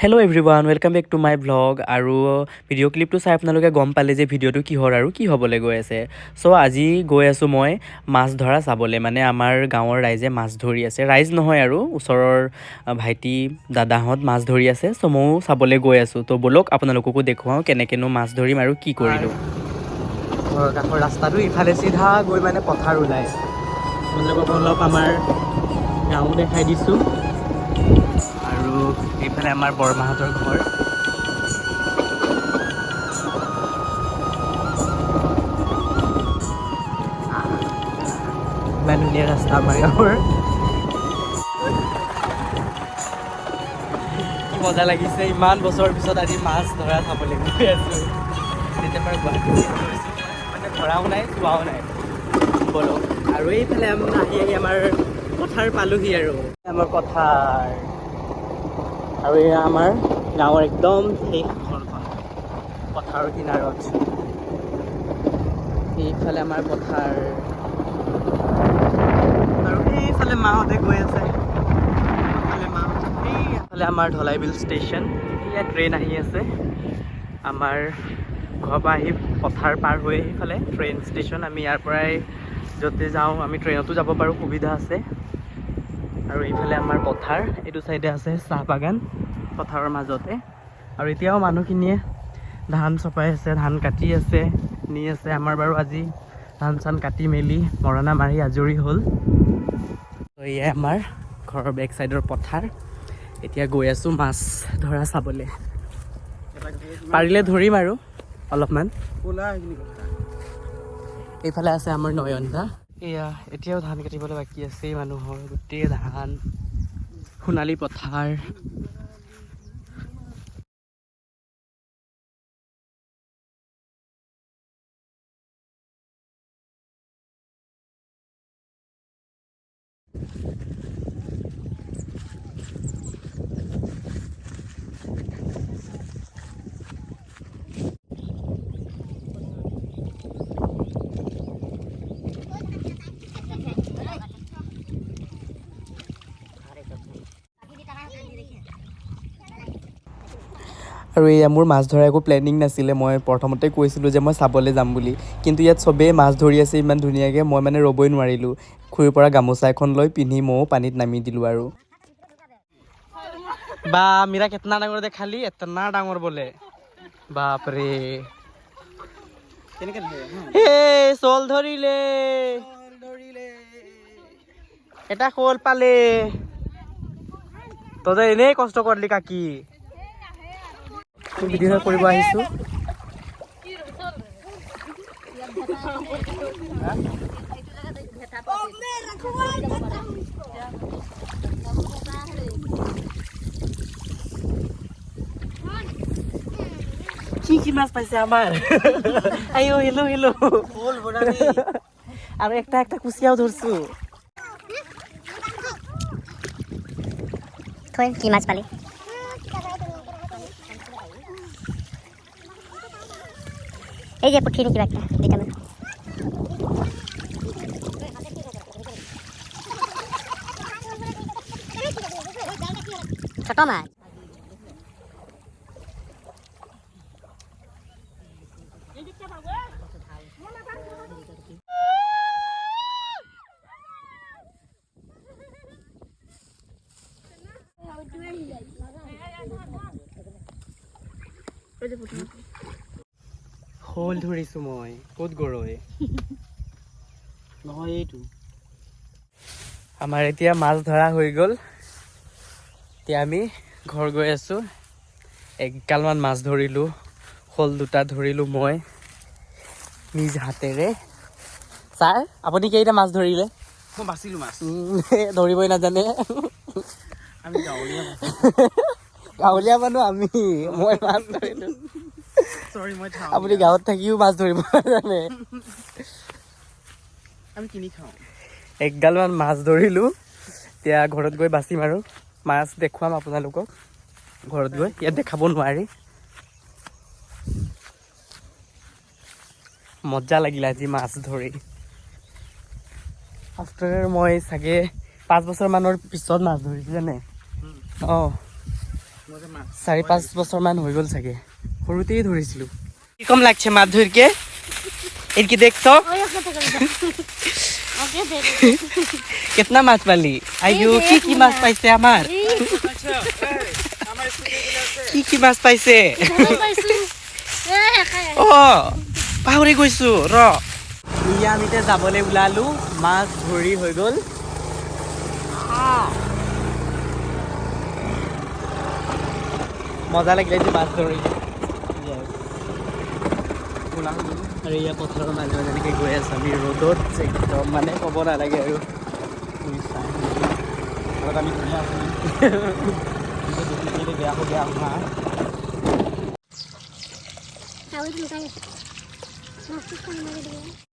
Hello' everyone, welcome back to my vlog. আৰু video' ক্লিপটো চাই আপোনালোকে গম পালে যে ভিডিঅ'টো কিহৰ আৰু কি হ'বলৈ গৈ আছে। চ' আজি গৈ আছোঁ মই মাছ ধৰা চাবলৈ, মানে আমাৰ গাঁৱৰ ৰাইজে মাছ ধৰি আছে। ৰাইজ নহয় আৰু ওচৰৰ ভাইটি দাদাহঁত মাছ ধৰি আছে। চ' ময়ো চাবলৈ গৈ আছোঁ। ত' ব'লক আপোনালোককো দেখুৱাওঁ কেনেকৈনো মাছ ধৰিম আৰু কি কৰিলোঁ। ঘৰৰ কাষৰ ৰাস্তাটো ইফালে চিধা গৈ মানে পথাৰ ওলায়। আপোনালোকক অলপ আমাৰ গাঁও দেখাই দিছোঁ। আৰু এইফালে আমাৰ বৰমাহঁতৰ ঘৰ। ইমান ধুনীয়া ৰাস্তা আমাৰ গাঁৱৰ। কি মজা লাগিছে, ইমান বছৰৰ পিছত আজি মাছ ধৰা চাবলৈ গৈ আছোঁ। তেতিয়াৰ পৰা গুৱাহাটীত গৈছোঁ, মানে ধৰাও নাই চোৱাও নাই। বলক আৰু এইফালে আহি আমাৰ পথাৰ পালোহি আৰু আমাৰ পথাৰ। আৰু এয়া আমাৰ গাঁৱৰ একদম শেষ ঘৰখন পথাৰৰ কিনাৰত। এইফালে আমাৰ পথাৰ আৰু সেইফালে মাহঁতে গৈ আছে। এইফালে আমাৰ ঢলাইবিল ষ্টেচন। এয়া ট্ৰেইন আহি আছে। আমাৰ ঘৰৰ পৰা আহি পথাৰ পাৰ হৈ সেইফালে ট্ৰেইন ষ্টেচন। আমি ইয়াৰ পৰাই য'তে যাওঁ আমি ট্ৰেইনতো যাব পাৰোঁ, সুবিধা আছে। আৰু এইফালে আমাৰ পথাৰ, এইটো চাইডে আছে চাহ বাগান পথাৰৰ মাজতে। আৰু এতিয়াও মানুহখিনিয়ে ধান চপাই আছে, ধান কাটি আছে, নি আছে। আমাৰ বাৰু আজি ধান চান কাটি মেলি মৰণা মাৰি আজৰি হ'ল। এয়াই আমাৰ ঘৰৰ বেক চাইডৰ পথাৰ। এতিয়া গৈ আছোঁ মাছ ধৰা চাবলৈ। পাৰিলে ধৰিম আৰু অলপমান। এইফালে আছে আমাৰ নয়ন দা। এয়া এতিয়াও ধান কাটিবলৈ বাকী আছে মানুহৰ, গোটেই ধান সোণালী পথাৰ। আৰু এয়া মোৰ মাছ ধৰা একো প্লেনিং নাছিলে। মই প্ৰথমতে কৈছিলোঁ যে মই চাবলৈ যাম বুলি, কিন্তু ইয়াত চবেই মাছ ধৰি আছে ইমান ধুনীয়াকৈ, মই মানে ৰ'বই নোৱাৰিলোঁ। খুৰীৰ পৰা গামোচা এখন লৈ পিন্ধি ময়ো পানীত নামি দিলোঁ। আৰু বা মেৰা কিতনা ডাঙৰ দেখালি, এতনা ডাঙৰ বোলে, বাপৰে। চল ধৰিলে, এটা শ'ল পালে। তই এনেই কষ্ট কৰিলি কাকি। ভিডিঅ' কৰিব আহিছোঁ। কি মাছ পাইছে আমাৰ। আইও হেলো হেলো। আৰু একটা কুচিয়াও ধরছু। কি মাছ পালি? এই যে পুঠি কিবা একটা দুইটামান। ছোট মাছ। শ'ল ধৰিছোঁ মই। ক'ত গৰৈ নহয় এইটো। আমাৰ এতিয়া মাছ ধৰা হৈ গ'ল। এতিয়া আমি ঘৰ গৈ আছোঁ। এগালমান মাছ ধৰিলোঁ, শ'ল দুটা ধৰিলোঁ মই নিজ হাতেৰে। ছাৰ আপুনি কেইটা মাছ ধৰিলে? মই বাচিলোঁ মাছ। ধৰিবই নাজানে। আমি গাঁৱলীয়া গাঁৱলীয়া মানুহ আমি, মই মাছ ধৰিলোঁ। চৰি মই আপুনি গাঁৱত থাকিও মাছ ধৰিব নাজানে। আমি কিনি খাওঁ। এগালমান মাছ ধৰিলোঁ। এতিয়া ঘৰত গৈ বাচিম আৰু মাছ দেখুৱাম আপোনালোকক। ঘৰত গৈ ইয়াত দেখাব নোৱাৰি। মজা লাগিলে আজি মাছ ধৰি। আফটাৰ মই চাগে 5 বছৰমানৰ পিছত মাছ ধৰিছোঁ জানে অঁ মই যে মাছ 4-5 বছৰমান হৈ গ'ল চাগে সৰুতেই ধৰিছিলোঁ কি কম লাগছে মাছ ধৰিকে এৰকি দেখছো कितना माछ पाली आइयो की माछ पाइছে আমাৰ কি মাছ পাইছে ও পাহৰি গৈছো ৰ ইয়া আমি তে যাবলৈ ওলালো মাছ ধৰি হৈ গ'ল মজা লাগিলে যে মাছ ধৰি আৰু ইয়া পথাৰৰ মাজে মাজে এনেকৈ গৈ আছো আমি ৰ'দত একদম মানে ক'ব নালাগে আৰু আমি ধুনীয়া বেয়া হ'ব হা Tahu itu mukanya. Masuk kan lagi dia.